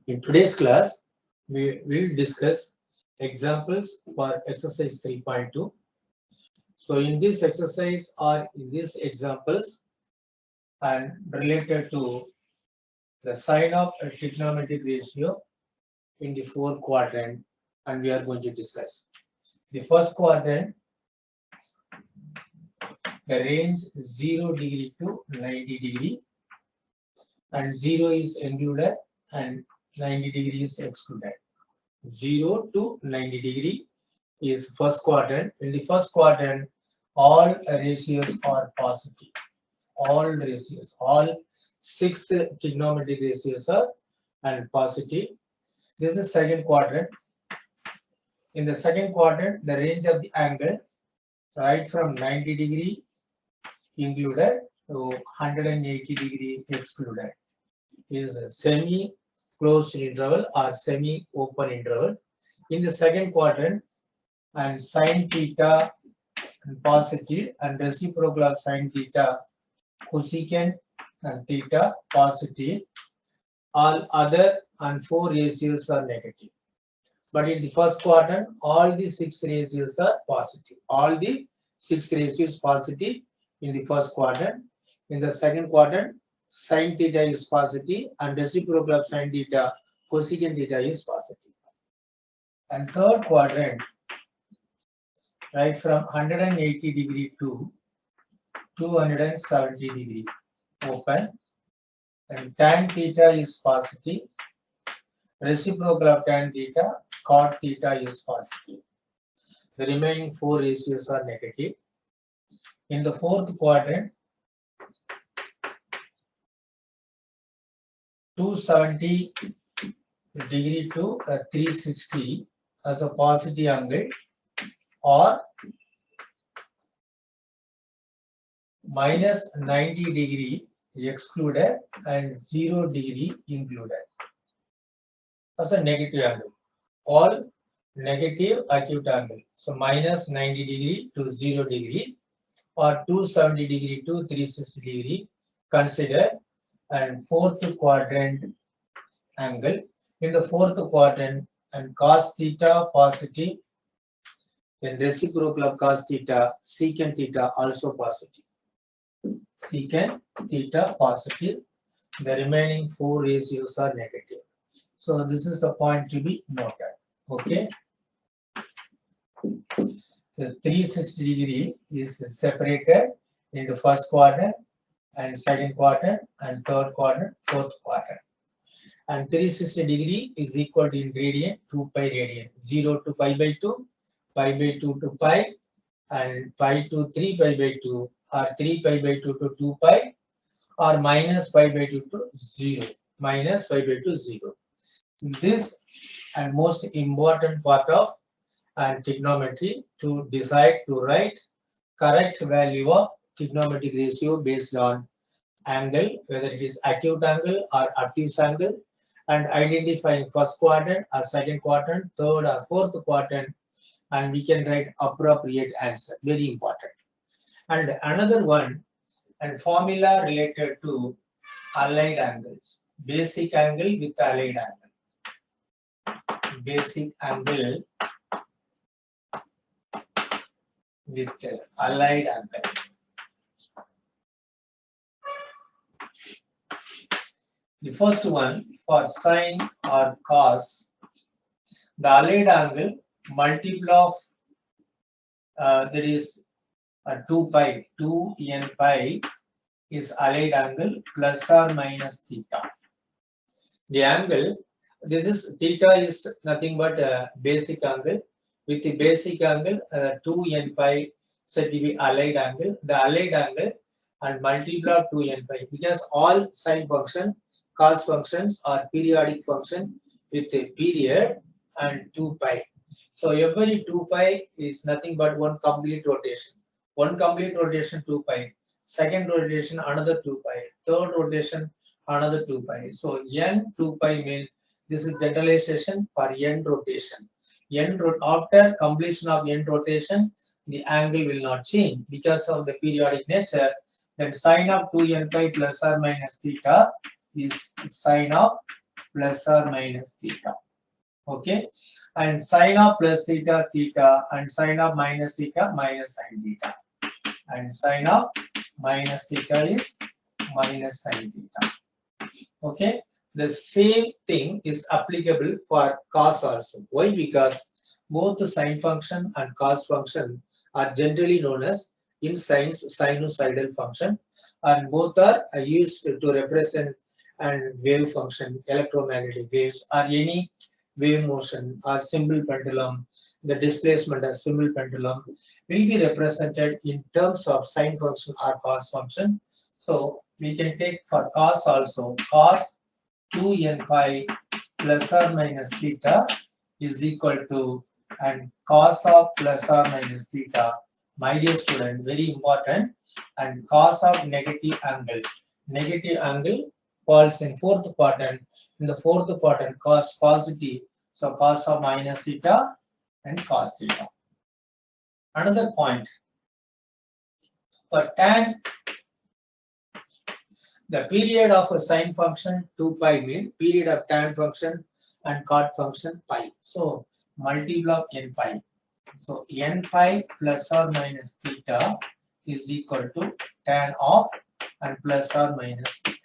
In today's class, we will discuss examples for exercise 3.2. So in this exercise or in these examples and related to the sign of a trigonometric ratio in the fourth quadrant, and we are going to discuss. The first quadrant, the range 0 degree to 90 degree, and 0 is included and 90 degree is excluded. 0 to 90 degree is first quadrant. In the first quadrant, all ratios are positive. All ratios, all 6 trigonometric ratios are and positive. This is second quadrant. In the second quadrant, the range of the angle right from 90 degree included to 180 degree excluded is a semi-closed interval or semi-open interval. In the second quadrant, and sine theta and positive and reciprocal of sine theta, cosecant and theta positive. All other and 4 ratios are negative. But in the first quadrant, all the 6 ratios are positive. All the 6 ratios positive in the first quadrant. In the second quadrant, sine theta is positive and reciprocal of sine theta, cosecant theta is positive. And third quadrant, right from 180 degree to 270 degree open, and tan theta is positive, reciprocal of tan theta, cot theta is positive. The remaining 4 ratios are negative. In the fourth quadrant, 270 degree to 360 as a positive angle, or minus 90 degree excluded and 0 degree included as a negative angle. All negative acute angle. So minus 90 degree to 0 degree or 270 degree to 360 degree consider, and fourth quadrant angle. In the fourth quadrant, and cos theta positive, then reciprocal of cos theta, secant theta also positive. Secant theta positive. The remaining 4 ratios are negative. So this is the point to be noted. Okay. The 360 degree is separated into first quadrant and second quadrant and third quadrant, fourth quadrant. And 360 degree is equal to in radian 2 pi radian, 0 to pi by 2, pi by 2 to pi, and pi to 3 pi by 2, or 3 pi by 2 to 2 pi, or minus pi by 2 to 0, minus pi by 2 0. This and most important part of trigonometry to decide to write correct value of trigonometric ratio based on angle, whether it is acute angle or obtuse angle, and identifying first quadrant or second quadrant, third or fourth quadrant, and we can write appropriate answer. Very important. And another one, and formula related to allied angles. Basic angle with allied angle. Basic angle with allied angle. The first one, for sine or cos, the allied angle multiple of that is 2 pi, 2n pi is allied angle plus or minus theta. The angle, this is theta is nothing but basic angle. With the basic angle 2n pi said to be allied angle. The allied angle and multiple of 2n pi, because all sine function, cos functions are periodic function with a period and 2 pi. So every 2 pi is nothing but one complete rotation. One complete rotation 2 pi. Second rotation another 2 pi. Third rotation another 2 pi. So n 2 pi means this is generalization for n rotation. After completion of n rotation, the angle will not change because of the periodic nature. Then sine of 2n pi plus or minus theta is sine of plus or minus theta. Okay, and sine of plus theta theta, and sine of minus theta minus sine theta, and sine of minus theta is minus sine theta. Okay, the same thing is applicable for cos also. Why? Because both the sine function and cos function are generally known as in science sinusoidal function, and both are used to represent and wave function, electromagnetic waves, or any wave motion or simple pendulum. The displacement of simple pendulum will be represented in terms of sine function or cos function. So we can take for cos also, cos 2n pi plus or minus theta is equal to, and cos of plus or minus theta, my dear student, very important, and cos of negative angle falls in fourth quadrant. In the fourth quadrant, cos positive, so cos of minus theta and cos theta. Another point, for tan, the period of a sine function 2 pi mean period of tan function and cot function pi. So multiple of n pi. So n pi plus or minus theta is equal to tan of and plus or minus theta.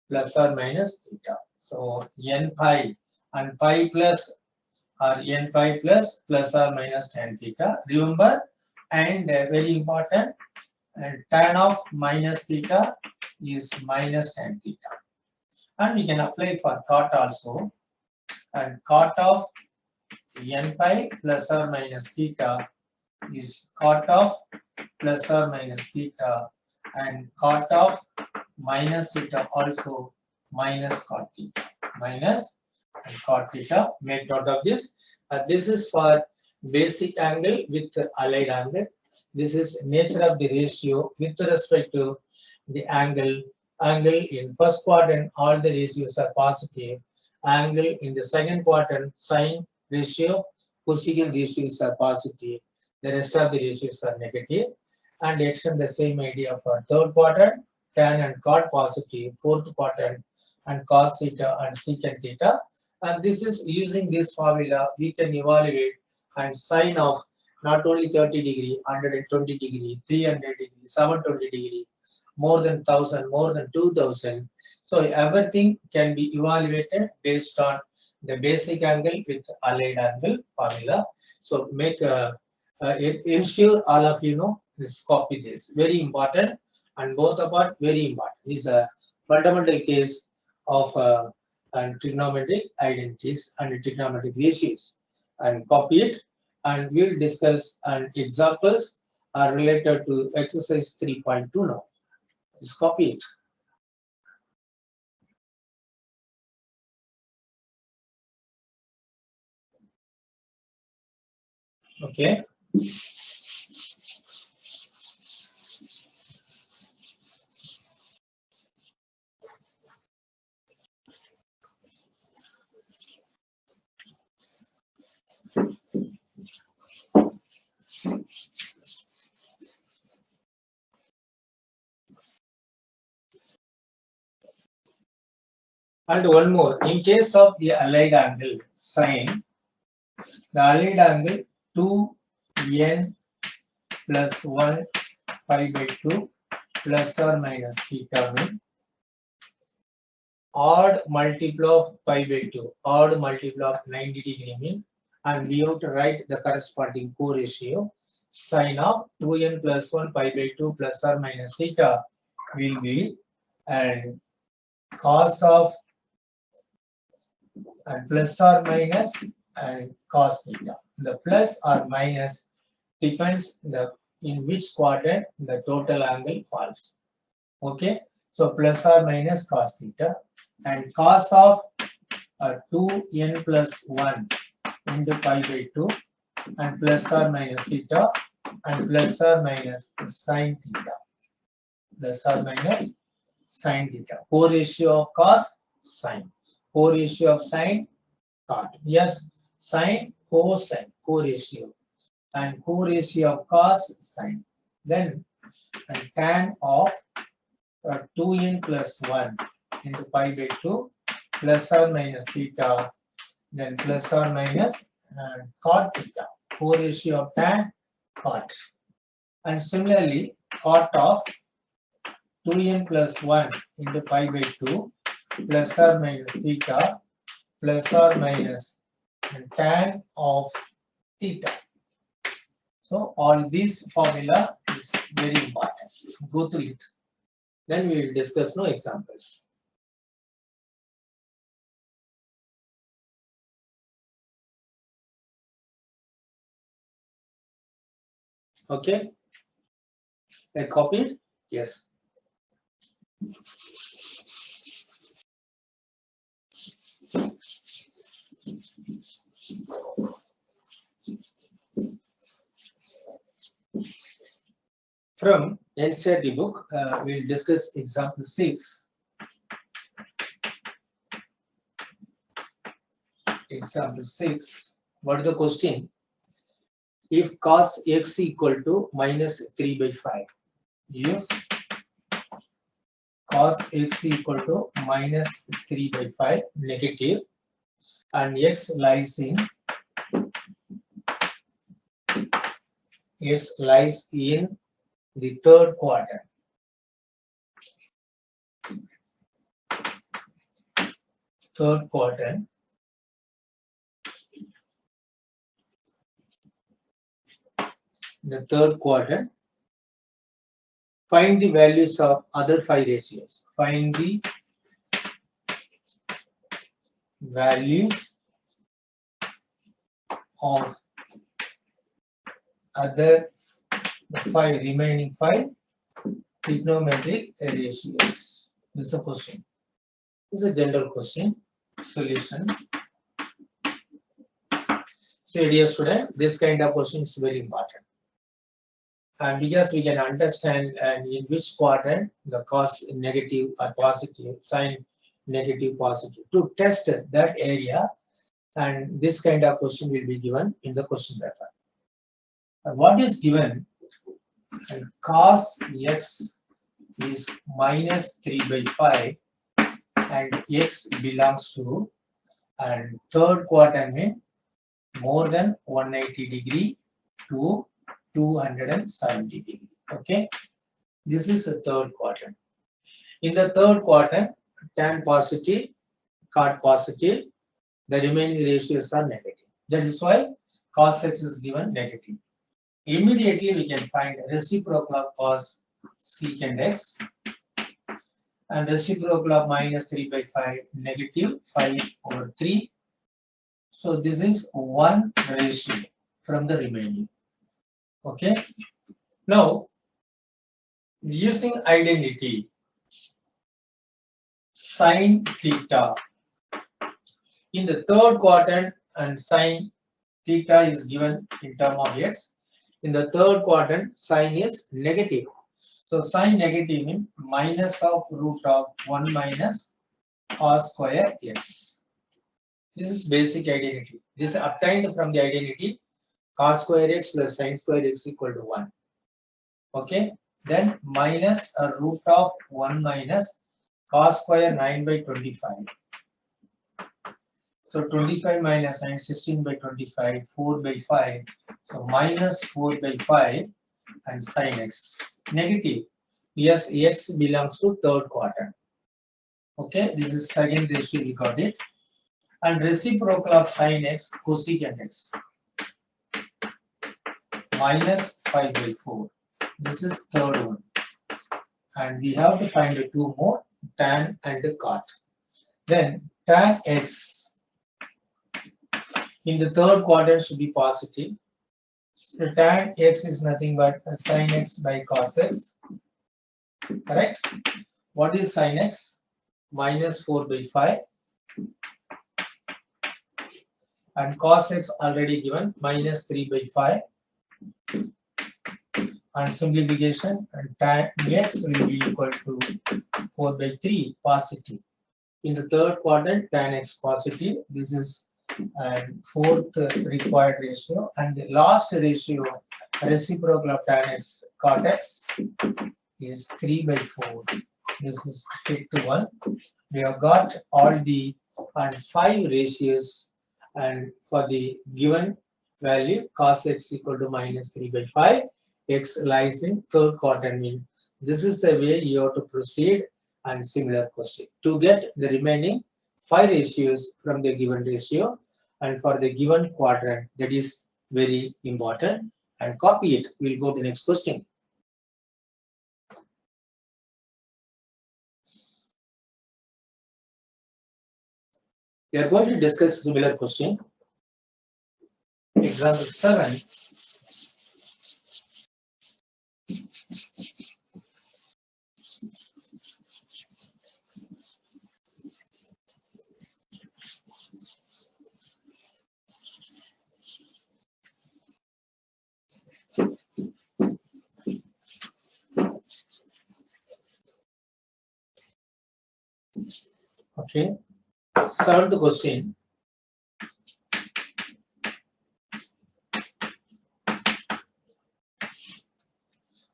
Plus or minus theta. So n pi and pi plus or n pi plus or minus tan theta. Remember, and very important, and tan of minus theta is minus tan theta. And we can apply for cot also, and cot of n pi plus or minus theta is cot of plus or minus theta, and cot of minus theta also minus cot theta, minus and cot theta. Make note of this. This is for basic angle with allied angle. This is nature of the ratio with respect to the angle. Angle in first quadrant, all the ratios are positive. Angle in the second quadrant, sine ratio, cosecant ratios are positive. The rest of the ratios are negative. And extend the same idea for third quadrant, tan and cot positive, fourth quadrant, and cos theta and secant theta. And this is using this formula, we can evaluate and sine of not only 30 degree, 120 degree, 300 degree, 720 degree, more than 1000, more than 2000. So everything can be evaluated based on the basic angle with allied angle formula. So make ensure all of you know this, copy this, very important, and both apart very important. This is a fundamental case of and trigonometric identities and trigonometric ratios, and copy it, and we'll discuss and examples are related to exercise 3.2 now. Just copy it. Okay. And one more, in case of the allied angle sine, the allied angle 2n plus 1 pi by 2 plus or minus theta mean odd multiple of pi by 2, odd multiple of 90 degree mean, and we have to write the corresponding co-ratio. Sine of 2n plus 1 pi by 2 plus or minus theta will be, and cos of and plus or minus and cos theta. The plus or minus depends in which quadrant the total angle falls. Okay, so plus or minus cos theta, and cos of 2n plus 1 into pi by 2, and plus or minus theta, and plus or minus sine theta, plus or minus sine theta. Co-ratio of cos, sine. Co-ratio of sine, cot. Yes, sine, cosine, co-ratio. And co-ratio of cos, sine. Then and tan of 2n plus 1 into pi by 2 plus or minus theta, then plus or minus cot theta, 4 ratio of tan cot. And similarly, cot of 2n plus 1 into pi by 2 plus or minus theta plus or minus tan of theta. So all this formula is very important. Go through it. Then we will discuss no examples. Okay. I copied? Yes. From NCERT book, we'll discuss example 6. Example 6. What is the question? If cos x equal to minus 3 by 5. If cos x equal to minus 3 by 5 negative and x lies in the third quadrant. Third quadrant. The third quadrant. Find the values of other 5 ratios. Find the values of other 5 remaining 5 trigonometric ratios. This is a question. This is a general question. Solution. So dear student, this kind of question is very important. And because we can understand in which quadrant the cos negative or positive, sin negative, positive, to test that area, and this kind of question will be given in the question paper. And what is given? And cos x is minus 3 by 5 and x belongs to and third quadrant means more than 180 degree to 270 degree. Okay, this is the third quadrant. In the third quadrant, tan positive, cot positive, the remaining ratios are negative. That is why cos x is given negative. Immediately we can find reciprocal of cos secant x and reciprocal of minus 3 by 5 negative 5 over 3. So this is one ratio from the remaining. Okay. Now, using identity sin theta in the third quadrant and sin theta is given in term of x. In the third quadrant, sin is negative. So sin negative means minus of root of 1 minus cos square x. This is basic identity. This is obtained from the identity cos square x plus sin square x equal to 1. Okay. Then minus a root of 1 minus cos square 9 by 25. So 25 minus 9, 16 by 25, 4 by 5. So minus 4 by 5 and sin x. Negative. Yes, x belongs to third quadrant. Okay, this is second ratio, we got it. And reciprocal of sin x, cosecant x. Minus 5 by 4. This is third one. And we have to find the two more, tan and cot. Then tan x in the third quadrant should be positive. The tan x is nothing but sin x by cos x. Correct? What is sin x? Minus 4 by 5. And cos x already given, minus 3 by 5. And simplification, and tan x will be equal to 4 by 3 positive. In the third quadrant, tan x positive. This is fourth required ratio, and the last ratio reciprocal of tan x cot x is 3 by 4. This is fifth one. We have got all the and 5 ratios, and for the given value cos x equal to minus 3 by 5, x lies in third quadrant. Mean this is the way you have to proceed, and similar question to get the remaining 5 ratios from the given ratio and for the given quadrant. That is very important, and copy it. We'll go to the next question. We are going to discuss similar question. Example 7. Okay. Seventh question.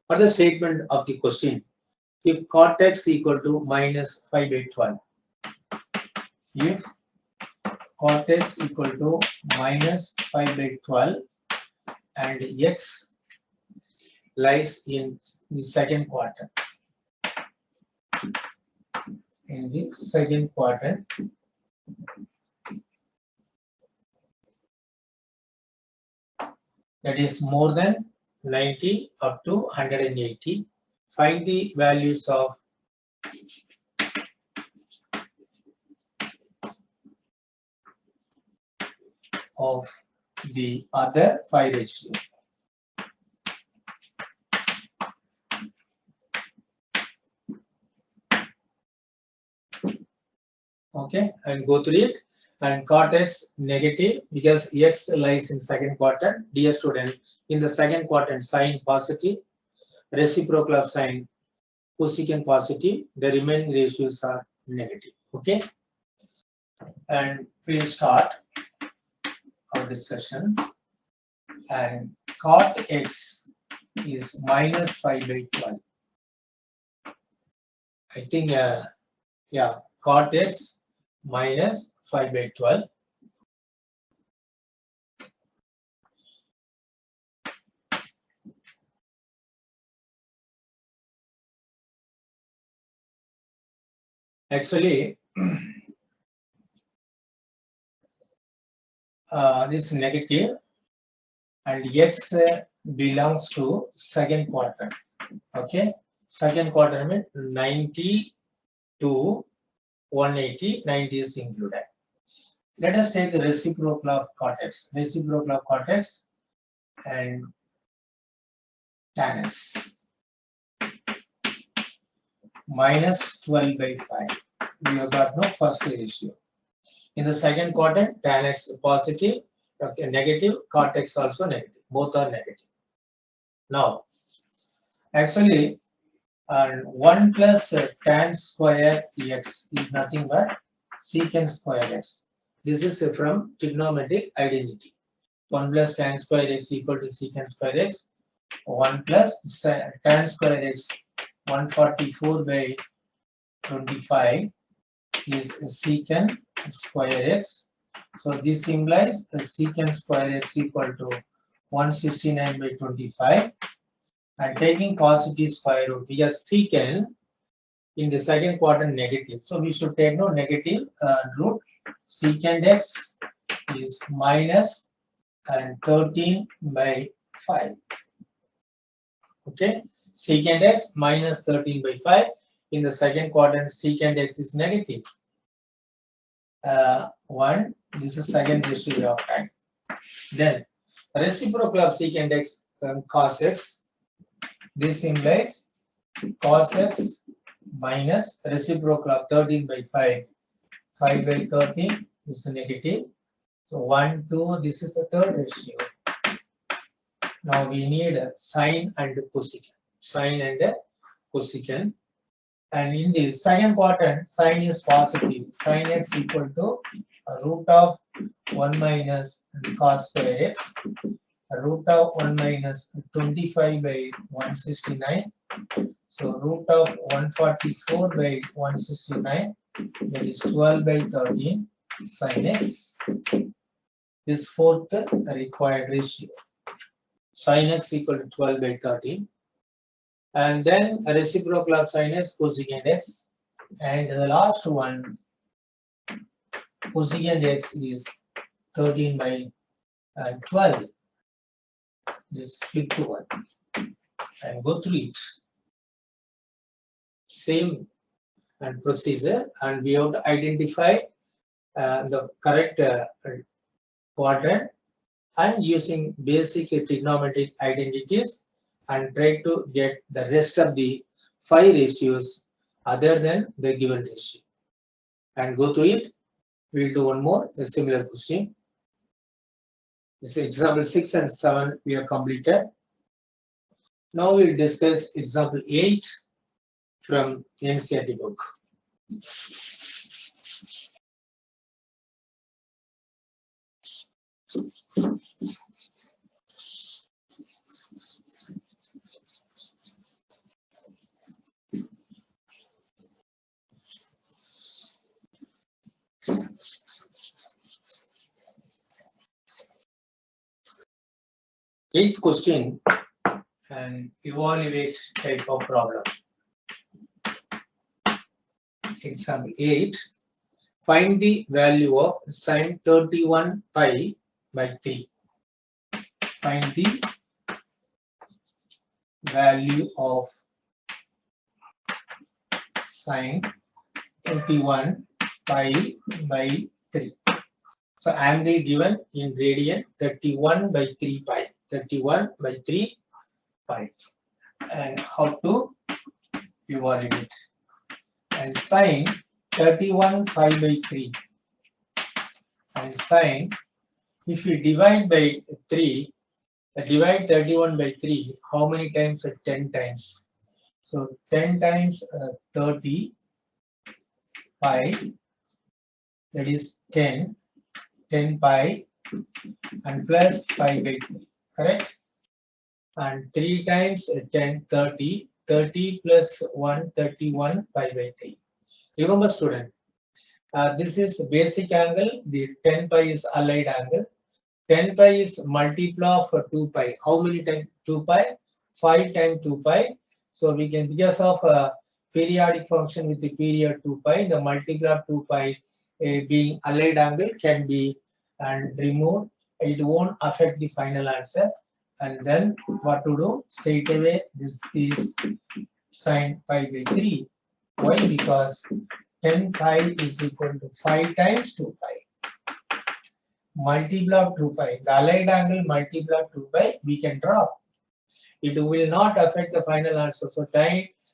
For the statement of the question, if cot x equal to minus 5 by 12, if cot x equal to minus 5 by 12 and x lies in the second quadrant, that is more than 90 up to 180, find the values of the other 5 ratio. Okay, and go through it. And cot x negative because x lies in second quadrant. Dear student, in the second quadrant sign positive, reciprocal of sign cosecant positive, the remaining ratios are negative. Okay, and we'll start our discussion. And cot x is minus 5 by 12. I think yeah, cot x minus 5 by 12. Actually, this is negative, and x belongs to second quadrant. Okay, second quadrant means 90 to 180, 90 is included. Let us take the reciprocal of cot x. Reciprocal of cot x and tan x. Minus 12 by 5. We have got no first ratio. In the second quadrant, tan x positive, okay, negative, cot x also negative. Both are negative. Now, actually, 1 plus tan square x is nothing but secant square x. This is from trigonometric identity. 1 plus tan square x equal to secant square x. 1 plus tan square x 144 by 25 is secant square x. So this implies the secant square x equal to 169 by 25. And taking positive square root, because secant in the second quadrant negative. So we should take no negative root. Secant x is minus and 13 by 5. Okay, secant x minus 13 by 5. In the second quadrant, secant x is negative. 1. This is second ratio of time. Then reciprocal of secant x cos x. This implies cos x minus reciprocal of 13 by 5. 5 by 13 is negative. So 1, 2, this is the third ratio. Now we need sine and cosecant. Sine and cosecant. And in the second quadrant, sine is positive. Sine x equal to root of 1 minus cos square x. Root of 1 minus 25 by 169. So root of 144 by 169, that is 12 by 13. sin x is fourth required ratio. Sin x equal to 12 by 13. And then a reciprocal of sin x cosecant x. And the last one, cosecant x is 13 by 12. This fifth one. And go through it. Same and procedure, and we have to identify the correct quadrant and using basic trigonometric identities and try to get the rest of the 5 ratios other than the given ratio. And go through it. We'll do one more, a similar question. This is example 6 and 7 we have completed. Now we'll discuss example 8 from NCERT book. Eighth question, and evaluate type of problem. Example 8. Find the value of sin 31 pi by 3. Find the value of sin 31 pi by 3. So angle given in radian 31 by 3 pi. 31 by 3 pi. And how to evaluate? And sin 31 pi by 3. And sin, if you divide by 3, divide 31 by 3, how many times? 10 times. So 10 times 30 pi, that is 10 pi and plus pi by 3, correct? And 3 times 10, 30 plus 1, 31 pi by 3. Remember student, this is basic angle, the 10 pi is allied angle. 10 pi is multiply of 2 pi. How many times 2 pi? 5 times 2 pi. So we can, because of a periodic function with the period 2 pi, the multiply of 2 pi being allied angle can be and removed. It won't affect the final answer. And then what to do? Straight away, this is sin pi by 3. Why? Because 10 pi is equal to 5 times 2 pi. Multiply of 2 pi. The allied angle multiply of 2 pi, we can drop. It will not affect the final answer. So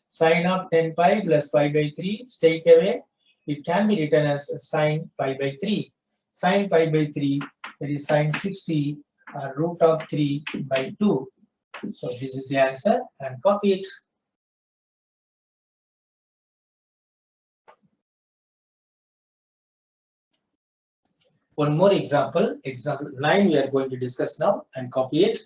sin of 10 pi plus pi by 3, straight away, it can be written as sin pi by 3. Sin pi by 3, that is sin 60 root of 3 by 2. So this is the answer, and copy it. One more example, example 9 we are going to discuss now, and copy it.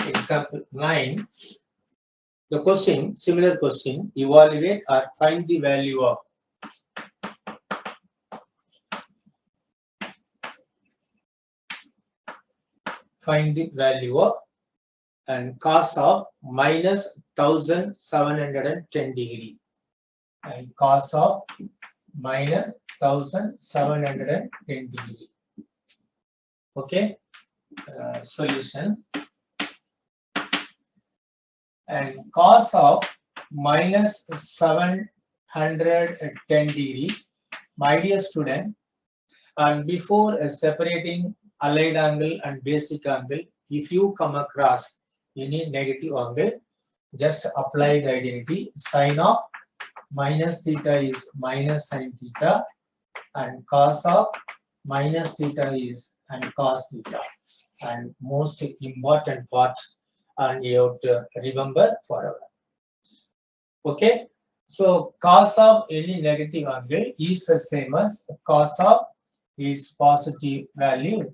Example 9. The question, similar question, evaluate or find the value of and cos of minus 1710 degree and cos of minus 1710 degree. Okay, solution. And cos of minus 710 degree, my dear student, and before separating allied angle and basic angle, if you come across any negative angle, just apply the identity. Sin of minus theta is minus sin theta, and cos of minus theta is and cos theta. And most important part, and you have to remember forever. Okay, So cos of any negative angle is the same as cos of its positive value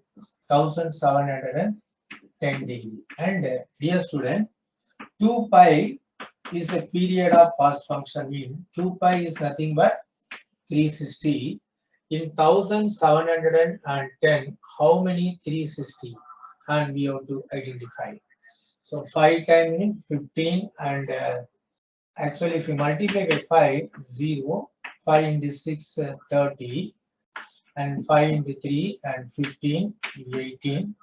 1710 degree. And dear student, 2 pi is a period of cos function, mean 2 pi is nothing but 360. In 1710, how many 360? And we have to identify. So 5 times 15, and actually if you multiply by 5, 0, 5 into 6, 30, and 5 into 3 and 15, 18.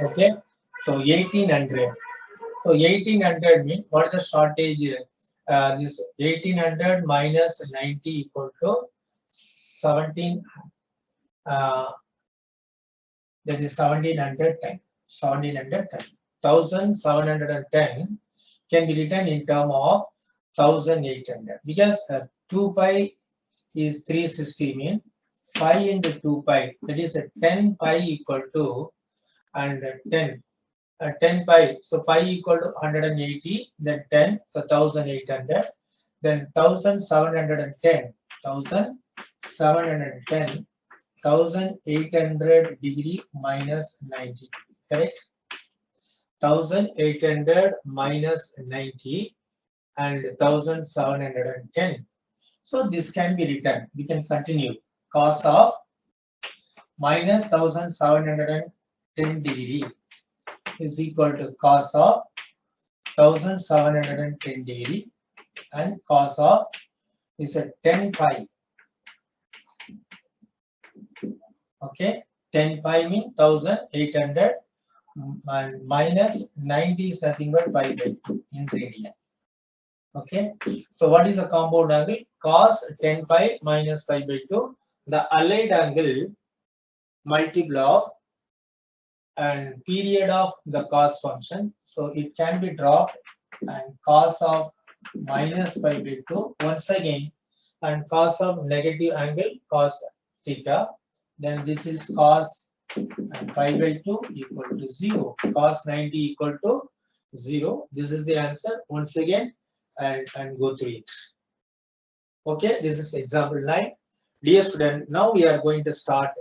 Okay, so 1800. So 1800 means what is the shortage? This 1800 minus 90 equal to 17. That is 1710. 1710. 1710 can be written in term of 1800 because 2 pi is 360 mean 5 into 2 pi, that is a 10 pi equal to, and 10 pi, so pi equal to 180, then 10, so 1800, then 1710, 1710, 1800 degree minus 90, correct? 1800 minus 90 and 1710. So this can be written, we can continue, cos of minus 1710 degree is equal to cos of 1710 degree, and cos of is a 10 pi. Okay, 10 pi means 1800 and minus 90 is nothing but pi by 2 in radian. Okay, so what is the compound angle? Cos 10 pi minus pi by 2. The allied angle multiple of and period of the cos function. So it can be dropped, and cos of minus pi by 2 once again, and cos of negative angle cos theta. Then this is cos and pi by 2 equal to 0. Cos 90 equal to 0. This is the answer once again, and go through it. Okay, this is example 9. Dear student, now we are going to start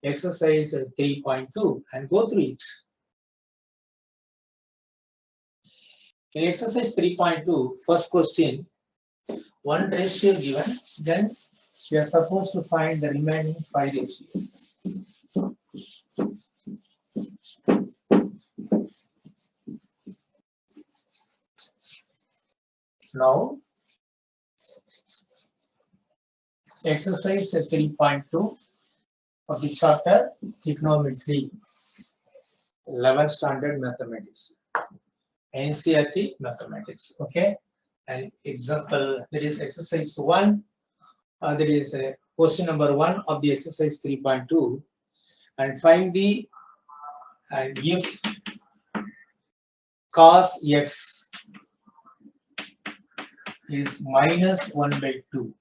exercise 3.2 and go through it. In exercise 3.2, first question, one ratio given, then we are supposed to find the remaining 5 ratios. Now, exercise 3.2 of the chapter Trigonometry, 11th standard mathematics, NCERT mathematics. Okay, and example, that is exercise 1. That is question number 1 of the exercise 3.2, and find the, and if cos x is minus 1 by 2,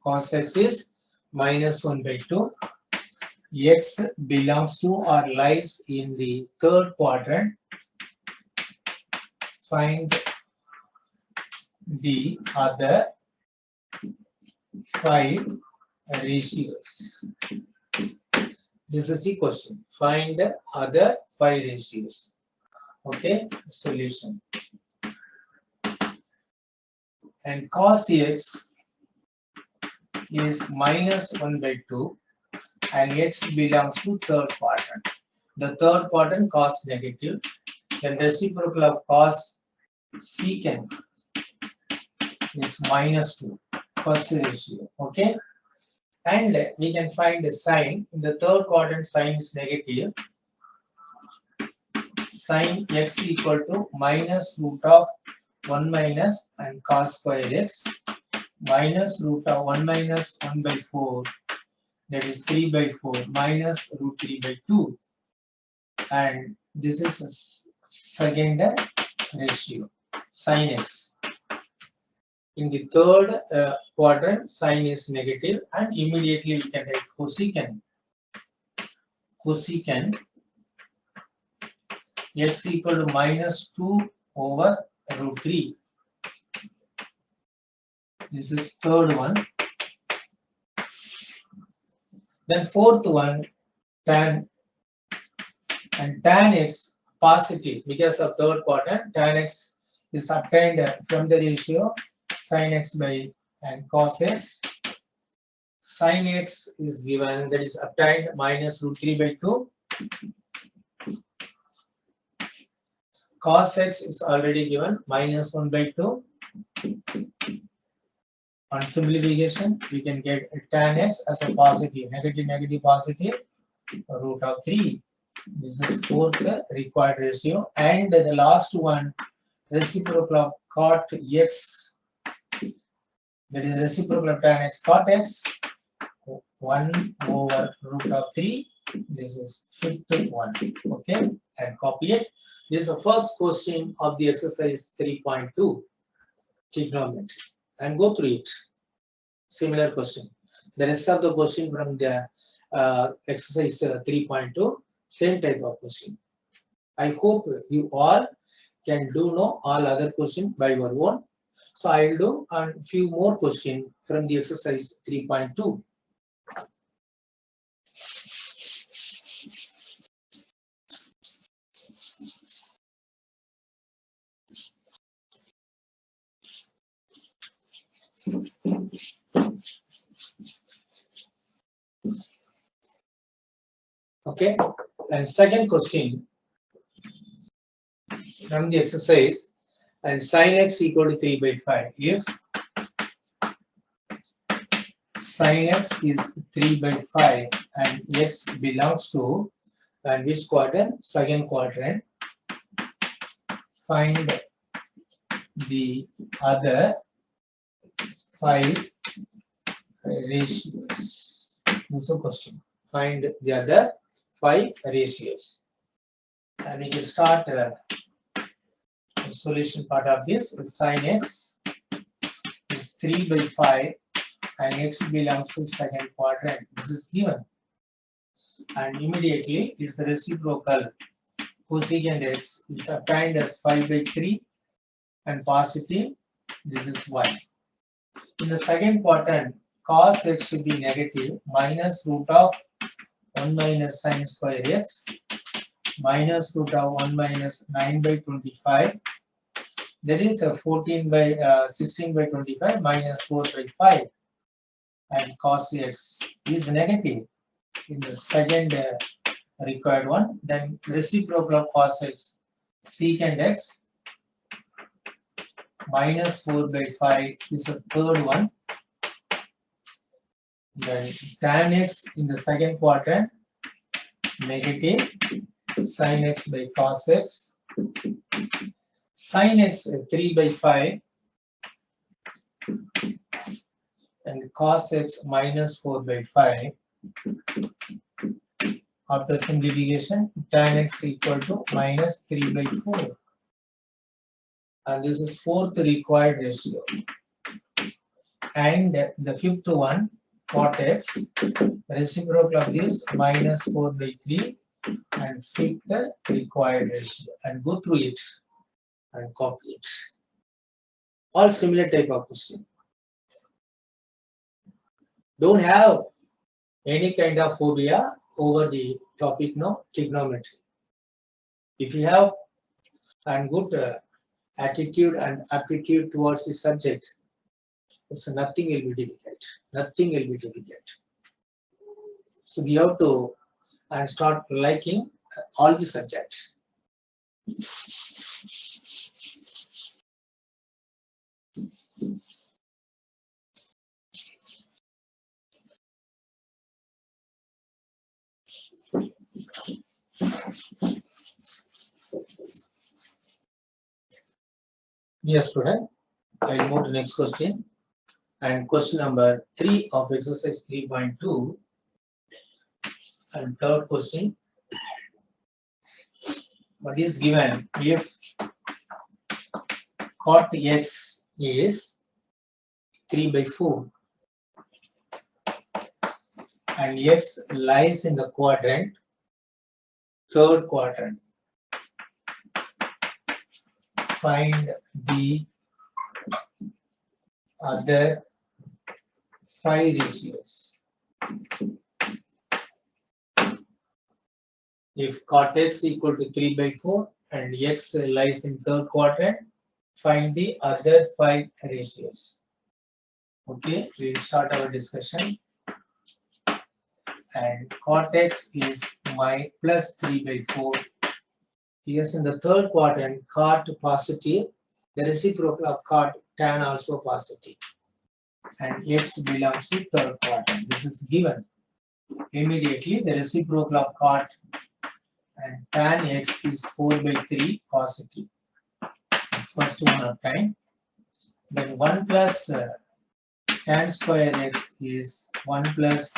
cos x is minus 1 by 2, x belongs to or lies in the third quadrant, find the other 5 ratios. This is the question. Find the other 5 ratios. Okay, solution. And cos x is minus 1 by 2, and x belongs to third quadrant. The third quadrant cos negative. Then reciprocal of cos secant is minus 2, first ratio. Okay, and we can find the sign. In the third quadrant, sign is negative. Sin x equal to minus root of 1 minus and cos square x minus root of 1 minus 1 by 4, that is 3 by 4, minus root 3 by 2, and this is a second ratio, sin x. In the third quadrant, sin is negative, and immediately we can write cosecant. Cosecant x equal to minus 2 over root 3. This is third one. Then fourth one, tan, and tan x positive because of third quadrant. Tan x is obtained from the ratio sin x by and cos x. Sin x is given, that is obtained minus root 3 by 2. Cos x is already given minus 1 by 2. On simplification, we can get tan x as a positive, negative, positive, root of 3. This is fourth required ratio. And the last one, reciprocal of cot x, that is reciprocal of tan x cot x, 1 over root of 3. This is fifth one. Okay, and copy it. This is the first question of the exercise 3.2 trigonometry, and go through it. Similar question. The rest of the question from the exercise 3.2, same type of question. I hope you all can do know all other questions by your own. So I will do a few more questions from the exercise 3.2. Okay, and second question from the exercise, and sin x equal to 3 by 5. If sin x is 3 by 5 and x belongs to and which quadrant? Second quadrant. Find the other 5 ratios. This is a question. Find the other 5 ratios. And we can start the solution part of this. Sin x is 3 by 5 and x belongs to second quadrant. This is given. And immediately its reciprocal cosecant x is obtained as 5 by 3 and positive. This is 1. In the second quadrant, cos x should be negative, minus root of 1 minus sin square x, minus root of 1 minus 9 by 25. That is a 16 by 25 minus 4 by 5. And cos x is negative in the second required one. Then reciprocal of cos x, secant x, minus 4 by 5 is a third one. Then tan x in the second quadrant, negative, sin x by cos x. Sin x 3 by 5 and cos x minus 4 by 5. After simplification, tan x equal to minus 3 by 4. And this is fourth required ratio. And the fifth one, cot x, reciprocal of this, minus 4 by 3, and fifth required ratio. And go through it and copy it. All similar type of question. Don't have any kind of phobia over the topic, no, trigonometry. If you have and good attitude and aptitude towards the subject, so nothing will be difficult. Nothing will be difficult. So we have to and start liking all the subjects. Yes, student. I will move to the next question. And question number 3 of exercise 3.2. And third question. What is given if cot x is 3 by 4 and x lies in the quadrant, third quadrant. Find the other 5 ratios. If cot x equal to 3/4 and x lies in third quadrant, find the other 5 ratios. Okay, we will start our discussion. And cot x is my plus 3/4. Yes, in the third quadrant, cot positive, the reciprocal of cot tan also positive. And x belongs to third quadrant. This is given. Immediately, the reciprocal of cot and tan x is 4/3 positive. First one of time. Then 1 plus tan square x is 1 plus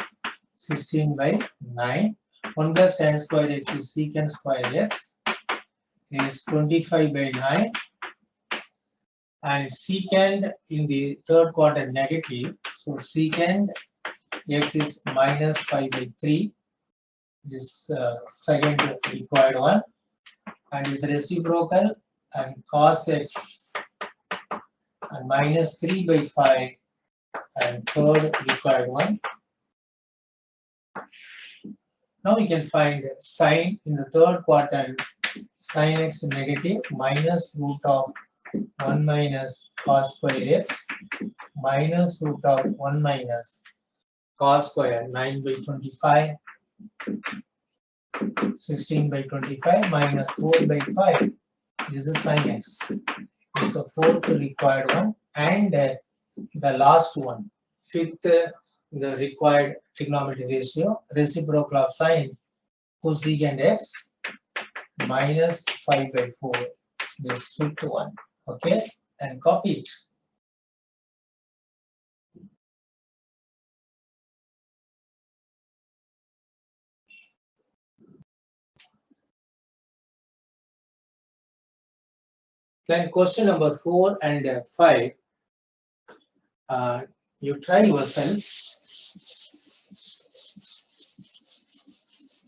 16/9. 1 plus tan square x is secant square x is 25/9. And secant in the third quadrant negative. So secant x is minus 5/3. This second required one. And is reciprocal and cos x and minus 3/5 and third required one. Now we can find sine in the third quadrant, sine x negative minus root of 1 minus cos square x minus root of 1 minus cos square 9/25, 16/25 minus 4/5. This is sine x. This is the fourth required one. And the last one, fifth, the required trigonometry ratio, reciprocal of sine cosecant x minus 5/4. This fifth one. Okay, and copy it. Then question number 4 and 5. You try yourself.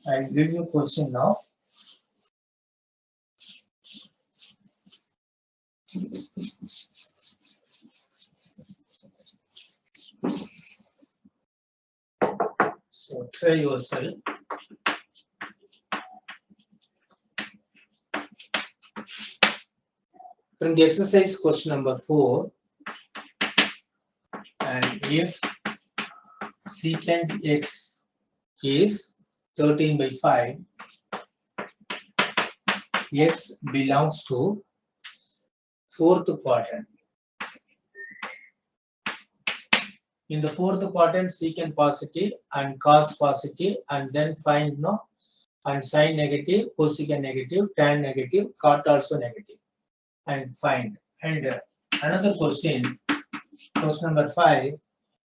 I'll give you a question now. So try yourself. From the exercise question number 4, and if secant x is 13/5, x belongs to fourth quadrant. In the fourth quadrant, secant positive and cos positive, and then find and sine negative, cosecant negative, tan negative, cot also negative, and find. And another question, question number 5,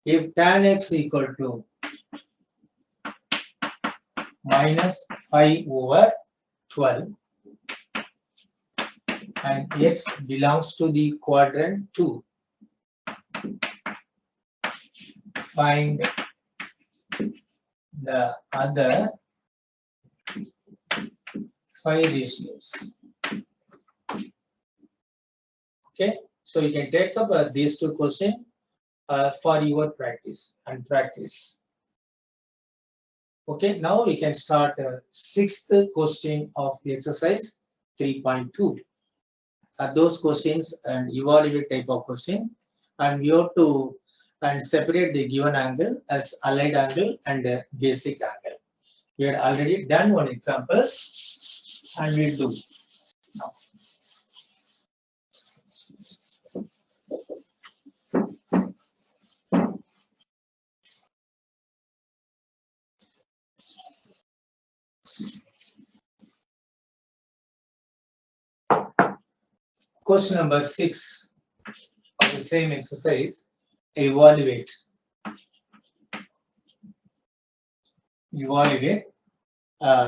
if tan x equal to minus 5/12 and x belongs to the quadrant 2, find the other 5 ratios. Okay, so you can take up these two questions for your practice and practice. Okay, now we can start sixth question of the exercise 3.2. Those questions and evaluate type of question, and we have to separate the given angle as allied angle and basic angle. We had already done one example, and we'll do now. Question number 6 of the same exercise, evaluate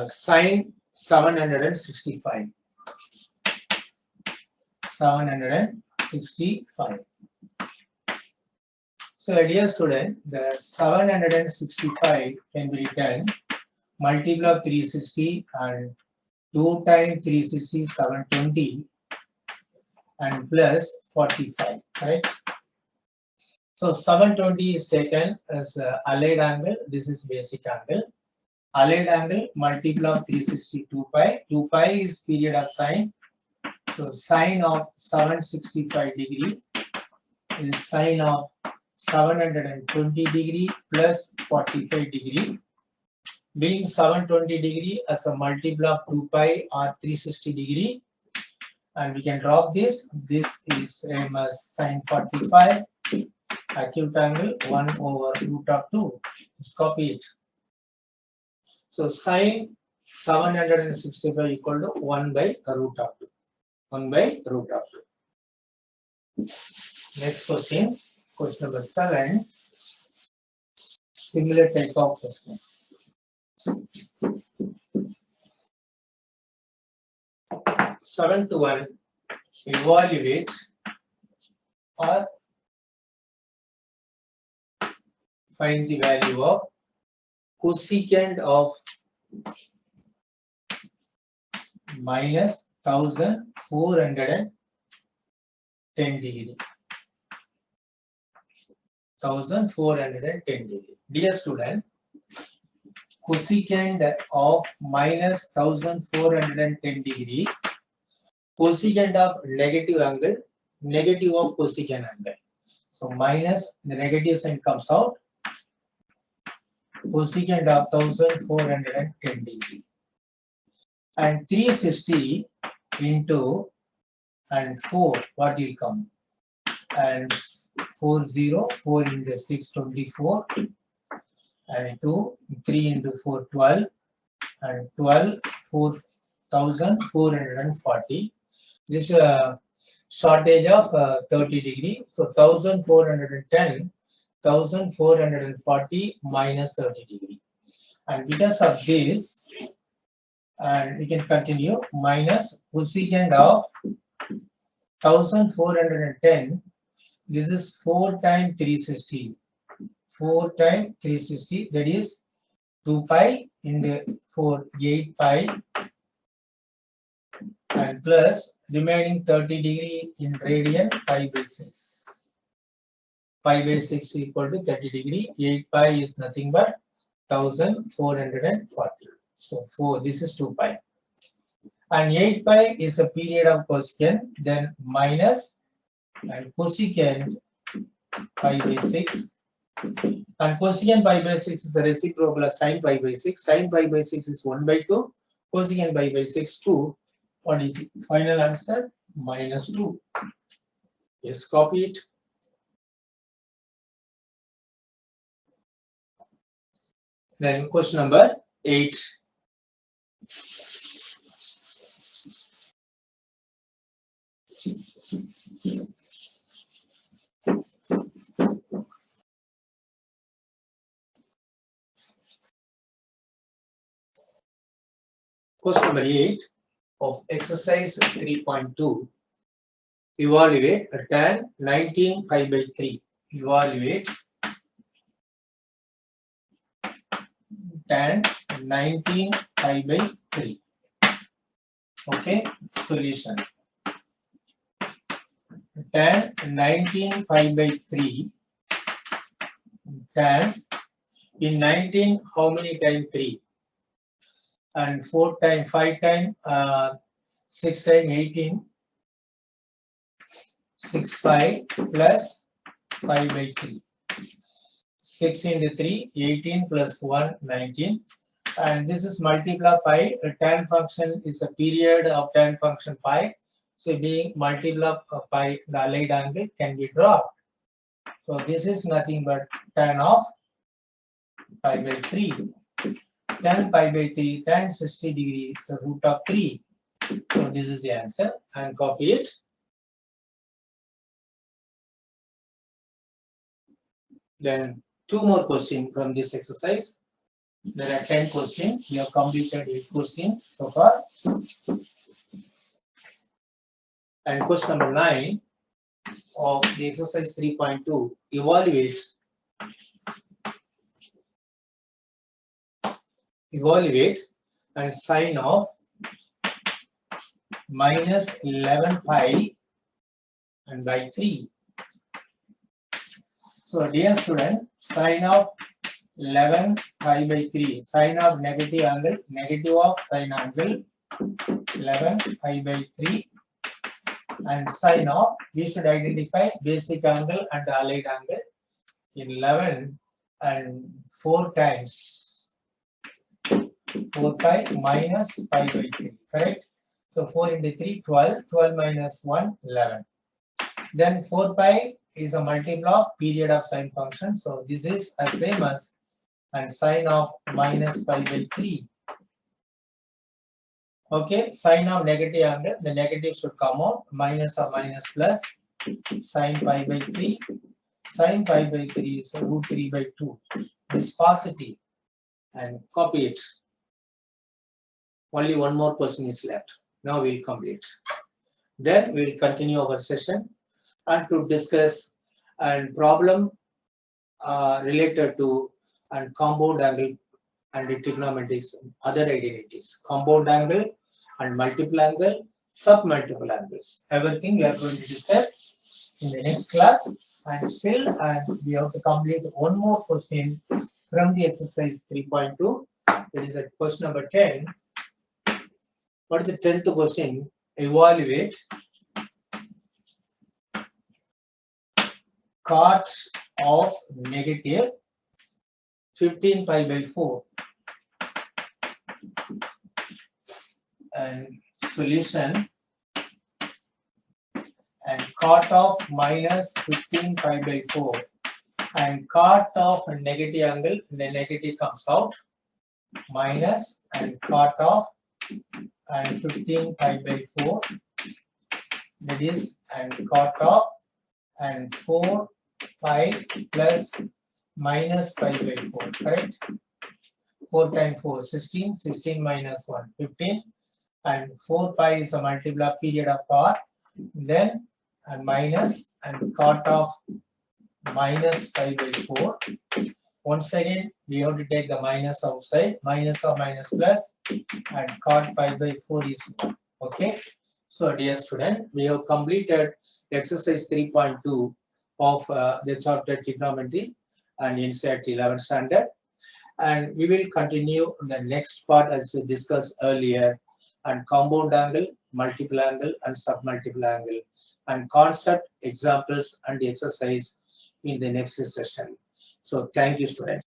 sine 765. 765. So dear student, the 765 can be written multiple of 360 and 2 times 360, 720 and plus 45, right? So 720 is taken as allied angle. This is basic angle. Allied angle multiple of 362 pi. 2 pi is period of sine. So sine of 765 degree is sine of 720 degree plus 45 degree. Being 720 degree as a multiple of 2 pi or 360 degree. And we can drop this. This is same as sine 45. Acute angle 1 over root of 2. Let's copy it. So sine 765 equal to 1 by root of 2. 1 by root of 2. Next question. Question number 7. Similar type of question. Seven to 1. Evaluate or find the value of cosecant of minus 1410 degree. 1410 degree. Dear student, cosecant of minus 1410 degree, cosecant of negative angle, negative of cosecant angle. So minus the negative sign comes out. Cosecant of 1410 degree. And 360 into and 4, what will come? And 40, 4 into 6, 24. And 2, 3 into 4, 12. And 12, 4,440. This is a shortage of 30 degree. So 1410, 1440 minus 30 degree. And because of this, and we can continue, minus cosecant of 1410, this is 4 times 360. 4 times 360, that is 2 pi into 4, 8 pi, and plus remaining 30 degree in radian, pi by 6. Pi by 6 equal to 30 degree. 8 pi is nothing but 1440. So 4, this is 2 pi. And 8 pi is a period of cosecant, then minus and cosecant pi by 6. And cosecant pi by 6 is the reciprocal of sine pi by 6. Sine pi by 6 is 1 by 2. Cosecant pi by 6, 2. What is the final answer? Minus 2. Yes, copy it. Then question number 8. Question number 8 of exercise 3.2. Evaluate a tan 19 pi by 3. Evaluate tan 19 pi by 3. Okay, solution. Tan 19 pi by 3. Tan in 19, how many times 3? And 4 times, 5 times, 6 times 18. 6 pi plus pi by 3. 6 into 3, 18 plus 1, 19. And this is multiple pi. A tan function is a period of tan function pi. So being multiple of pi, the allied angle can be dropped. So this is nothing but tan of pi by 3. Tan pi by 3, tan 60 degree is the root of 3. So this is the answer, and copy it. Then 2 more questions from this exercise. There are 10 questions. We have completed 8 questions so far. And question number 9 of the exercise 3.2, evaluate and sine of minus 11 pi and by 3. So dear student, sine of 11 pi by 3, sine of negative angle, negative of sine angle 11 pi by 3, and sine of, we should identify basic angle and allied angle in 11 and 4 times 4 pi minus pi by 3, correct? So 4 into 3, 12, 12 minus 1, 11. Then 4 pi is a multiple of period of sine function. So this is the same as and sine of minus pi by 3. Okay, sine of negative angle, the negative should come out, minus or minus plus, sine pi by 3. Sine pi by 3 is root 3 by 2. This positive and copy it. Only one more question is left. Now we'll complete. Then we'll continue our session and to discuss and problem related to and compound angle and trigonometrics, other identities, compound angle and multiple angle, submultiple angles. Everything we are going to discuss in the next class. And still, we have to complete one more question from the exercise 3.2. That is at question number 10. What is the 10th question? Evaluate cot of negative 15 pi by 4 and solution, and cot of minus 15 pi by 4 and cot of negative angle, the negative comes out, minus and cot of and 15 pi by 4, that is and cot of and 4 pi plus minus pi by 4, correct? 4 times 4, 16, 16 minus 1, 15, and 4 pi is a multiple of period of cot, then and minus and cot of minus pi by 4. Once again, we have to take the minus outside, minus or minus plus, and cot pi by 4 is 1. Okay. So, dear student, we have completed exercise 3.2 of the chapter trigonometry and NCERT 11th standard. And we will continue the next part as discussed earlier, and compound angle, multiple angle, and submultiple angle, and concept, examples, and exercise in the next session. So, thank you, students.